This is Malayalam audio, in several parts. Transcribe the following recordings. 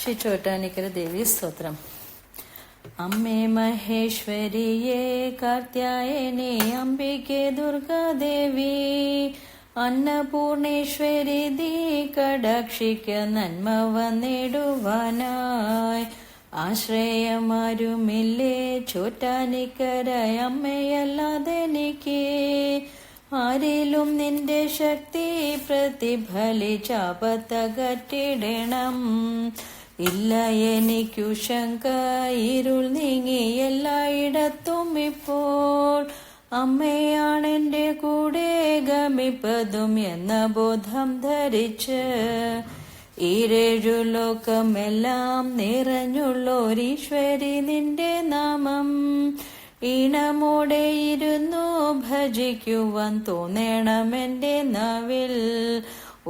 ശ്രീ ചോറ്റാനിക്കര ദേവി സ്തോത്രം. അമ്മേ മഹേശ്വരിയേ കാർത്യായനി അംബികെ ദുർഗാദേവി അന്നപൂർണേശ്വരി ദീ കടാക്ഷിക്ക നന്മ വന്നിടുവാനായി ആശ്രയമാരുമില്ലേ ചോറ്റാനിക്കര അമ്മയല്ലാതെനിക്ക് ആരിലും നിന്റെ ശക്തി പ്രതിഫലിച്ചാപത്തകറ്റിടണം. ഇല്ല എനിക്കു ശങ്ക ഇരുൾ നീങ്ങി എല്ലായിടത്തും ഇപ്പോൾ അമ്മയാണെന്റെ കൂടെ ഗമിപ്പതും എന്ന ബോധം ധരിച്ച് ഈരേഴു ലോകമെല്ലാം നിറഞ്ഞുള്ളോരീശ്വരി നിന്റെ നാമം ഈണമോടെ ഇരുന്നു ഭജിക്കുവാൻ തോന്നണമെന്റെ നാവിൽ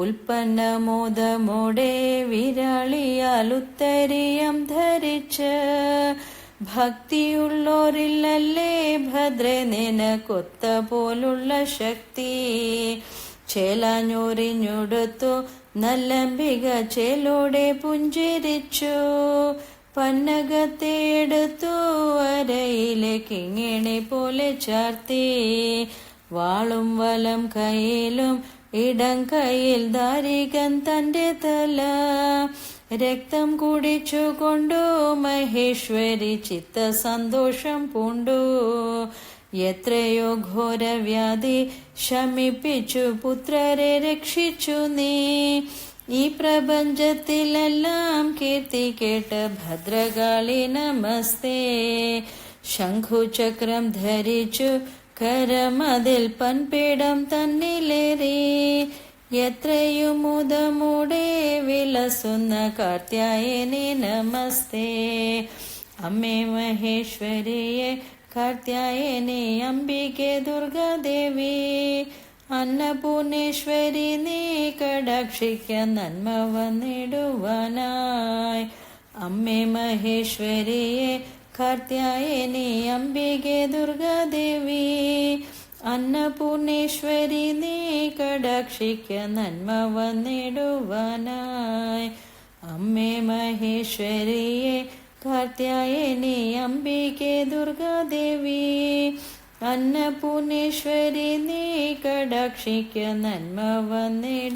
ഉൽപ്പന്നമോദമോടെ വിരാളിയാൽ ഉത്തരീയം ധരിച്ച് ഭക്തിയുള്ളോരില്ലല്ലേ ഭദ്രേ നിനക്കൊത്ത പോലുള്ള ശക്തി ചേലാഞ്ഞൊറിഞ്ഞൊടുത്തു നല്ലംബിക ചേലോടെ പുഞ്ചിരിച്ചു പന്നകത്തെ എടുത്തു അരയിലേക്ക് ഇങ്ങനെ പോലെ ചാർത്തി വാളും വലം കയ്യിലും ഇടം കയ്യിൽ ദാരികൻ തന്റെ തല രക്തം കുടിച്ചുകൊണ്ടു മഹേശ്വരി ചിത്ത സന്തോഷം പൂണ്ടു എത്രയോ ഘോരവ്യാധി ശമിപ്പിച്ചു പുത്രരെ രക്ഷിച്ചു നീ ഈ പ്രപഞ്ചത്തിലെല്ലാം കീർത്തി കേട്ട് ഭദ്രകാളി നമസ്തേ ശംഖുചക്രം ധരിച്ചു കരമതിൽ പൻപീഠം തന്നിലേറി എത്രയും മുതമൂടെ വിലസുന്ന കാർത്യായനി നമസ്തേ അമ്മേ മഹേശ്വരിയെ കാർത്യായനി അംബികെ ദുർഗാദേവി അന്നപൂർണേശ്വരി നീ കടാക്ഷിക്ക നന്മ വന്നിടുവാനായി അമ്മേ മഹേശ്വരിയെ കാർത്യായനി അംബികെ ദുർഗാദേവി അന്നപൂർണേശ്വരി നീ കടാക്ഷിക്ക നന്മ വന്നിടുവാനായി അമ്മേ മഹേശ്വരിയെ കാർത്യായനി അംബികെ ദുർഗാദേവി അന്നപൂർണേശ്വരി നീ കടാക്ഷിക്ക നന്മ വന്നിടുവാനായി.